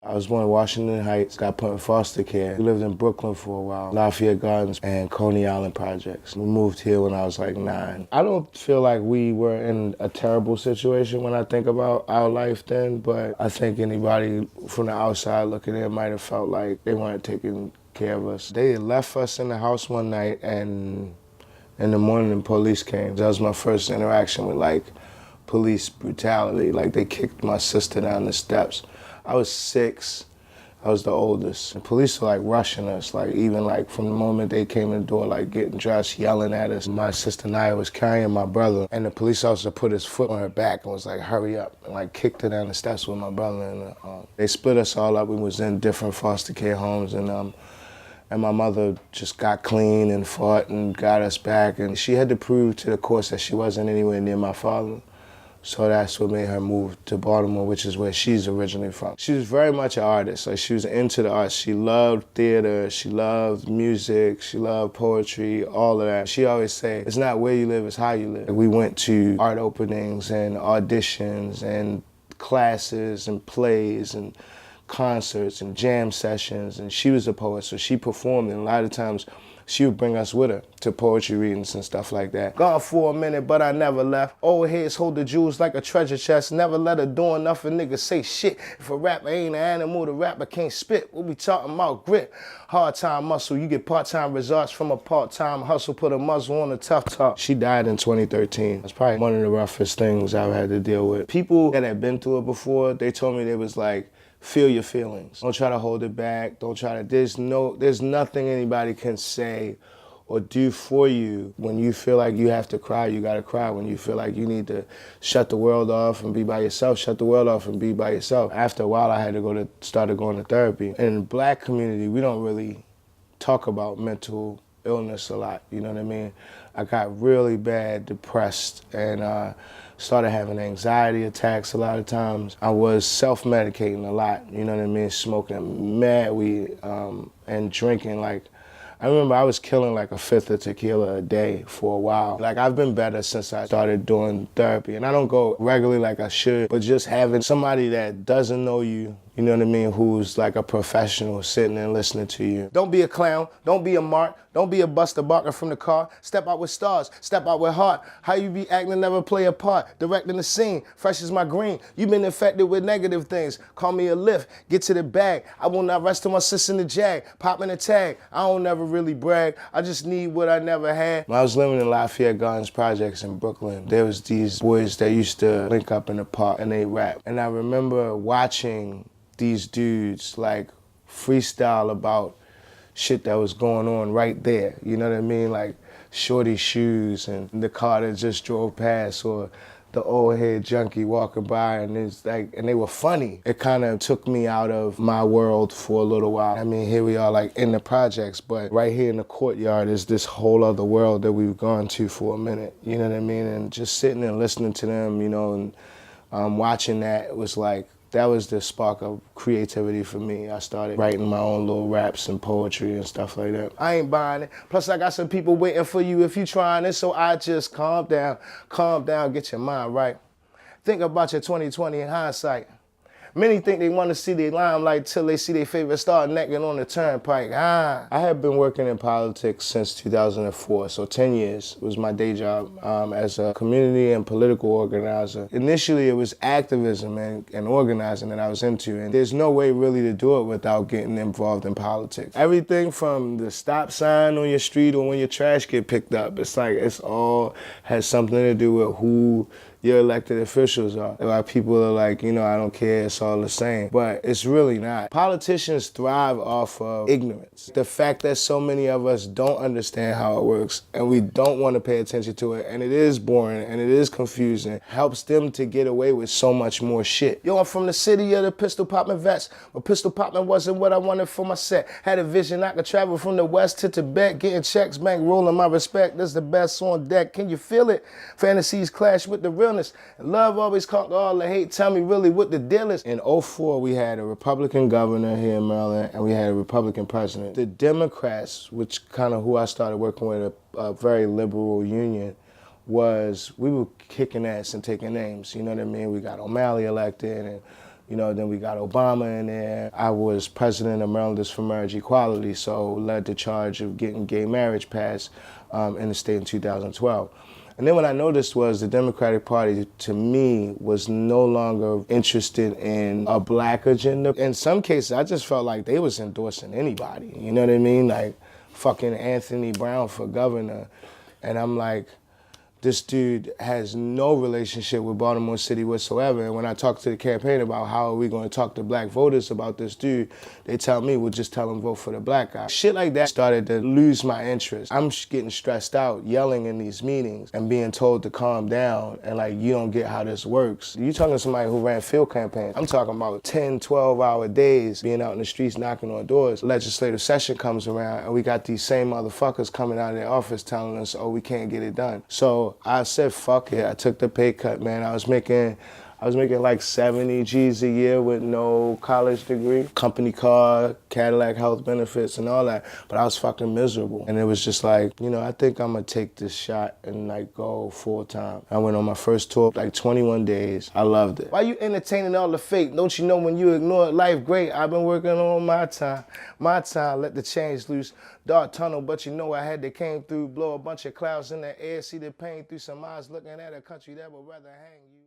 I was born in Washington Heights, got put in foster care. We lived in Brooklyn for a while, Lafayette Gardens and Coney Island projects. We moved here when I was like 9. I don't feel like we were in a terrible situation when I think about our life then, but I think anybody from the outside looking in might have felt like they weren't taking care of us. They left us in the house one night, and in the morning the police came. That was my first interaction with like police brutality. Like they kicked my sister down the steps. I was 6. I was the oldest. The police were like rushing us, like even like from the moment they came in the door, like getting dressed, yelling at us. My sister Naya was carrying my brother, and the police officer put his foot on her back and was like, hurry up, and like kicked her down the steps with my brother. And they split us all up. We was in different foster care homes, and my mother just got clean and fought and got us back. And she had to prove to the courts that she wasn't anywhere near my father. So that's what made her move to Baltimore, which is where she's originally from. She was very much an artist. Like she was into the arts. She loved theater, she loved music, she loved poetry, all of that. She always say, it's not where you live, it's how you live. We went to art openings and auditions and classes and plays and concerts and jam sessions, and she was a poet, so she performed, and a lot of times she would bring us with her to poetry readings and stuff like that. Gone for a minute, but I never left. Old heads hold the jewels like a treasure chest. Never let her do enough for niggas say shit. If a rapper ain't an animal, the rapper can't spit. What we talking about? Grit. Hard time muscle. You get part-time results from a part-time hustle. Put a muzzle on the tough talk. She died in 2013. That's probably one of the roughest things I've had to deal with. People that had been through it before, they told me they was like, feel your feelings. Don't try to hold it back. Don't try to, there's nothing anybody can say or do for you. When you feel like you have to cry, you gotta cry. When you feel like you need to shut the world off and be by yourself, shut the world off and be by yourself. After a while, I had to started going to therapy. In the Black community, we don't really talk about mental illness a lot, you know what I mean? I got really bad, depressed, and started having anxiety attacks a lot of times. I was self-medicating a lot, you know what I mean? Smoking mad weed and drinking. Like, I remember I was killing like a 5th of tequila a day for a while. Like, I've been better since I started doing therapy. And I don't go regularly like I should, but just having somebody that doesn't know you, you know what I mean, who's like a professional sitting and listening to you. Don't be a clown, don't be a mark, don't be a buster barking from the car. Step out with stars, step out with heart. How you be acting, never play a part. Directing the scene, fresh as my green. You been infected with negative things. Call me a lift, get to the bag. I will not rest till my sis in the jag. Pop in the tag, I don't never really brag. I just need what I never had. When I was living in Lafayette Gardens projects in Brooklyn, there was these boys that used to link up in the park and they rap. And I remember watching these dudes like freestyle about shit that was going on right there, you know what I mean? Like Shorty's shoes and the car that just drove past, or the old head junkie walking by, and it's like, and they were funny. It kind of took me out of my world for a little while. I mean, here we are like in the projects, but right here in the courtyard is this whole other world that we've gone to for a minute, you know what I mean? And just sitting and listening to them, you know, and watching that was like, that was the spark of creativity for me. I started writing my own little raps and poetry and stuff like that. I ain't buying it. Plus, I got some people waiting for you if you trying it, so I just calm down, get your mind right. Think about your 2020 in hindsight. Many think they want to see their limelight till they see their favorite star necking on the turnpike. I have been working in politics since 2004, so 10 years was my day job as a community and political organizer. Initially, it was activism and organizing that I was into, and there's no way really to do it without getting involved in politics. Everything from the stop sign on your street or when your trash get picked up, it's like it's all has something to do with who your elected officials are. A lot of people are like, you know, I don't care, it's all the same. But it's really not. Politicians thrive off of ignorance. The fact that so many of us don't understand how it works and we don't want to pay attention to it, and it is boring and it is confusing, helps them to get away with so much more shit. Yo, I'm from the city of the pistol popping vets, but pistol popping wasn't what I wanted for my set. Had a vision I could travel from the west to Tibet, getting checks, bank rolling my respect. This the best on deck. Can you feel it? Fantasies clash with the realness. And love always conquer all the hate. Tell me really what the deal is. In '04, we had a Republican governor here in Maryland, and we had a Republican president. The Democrats, which kind of who I started working with, a very liberal union, we were kicking ass and taking names. You know what I mean? We got O'Malley elected, and Then we got Obama in there. I was president of Marylanders for Marriage Equality, so led the charge of getting gay marriage passed in the state in 2012. And then what I noticed was the Democratic Party, to me, was no longer interested in a black agenda. In some cases, I just felt like they was endorsing anybody. You know what I mean? Like fucking Anthony Brown for governor. And I'm like, this dude has no relationship with Baltimore City whatsoever. And when I talk to the campaign about how are we going to talk to black voters about this dude, they tell me, we'll just tell them vote for the black guy. Shit like that started to lose my interest. I'm getting stressed out, yelling in these meetings and being told to calm down and like, you don't get how this works. You talking to somebody who ran field campaigns. I'm talking about 10, 12-hour days being out in the streets knocking on doors. Legislative session comes around and we got these same motherfuckers coming out of their office telling us, oh, we can't get it done. So I said, fuck it. I took the pay cut, man. I was making like 70 G's a year with no college degree, company car, Cadillac health benefits and all that. But I was fucking miserable. And it was just like, I think I'm gonna take this shot and like go full time. I went on my first tour, like 21 days. I loved it. Why you entertaining all the fake? Don't you know when you ignore life great? I've been working on my time, let the change loose. Dark tunnel, but I had to came through, blow a bunch of clouds in the air, see the pain through some eyes looking at a country that would rather hang you.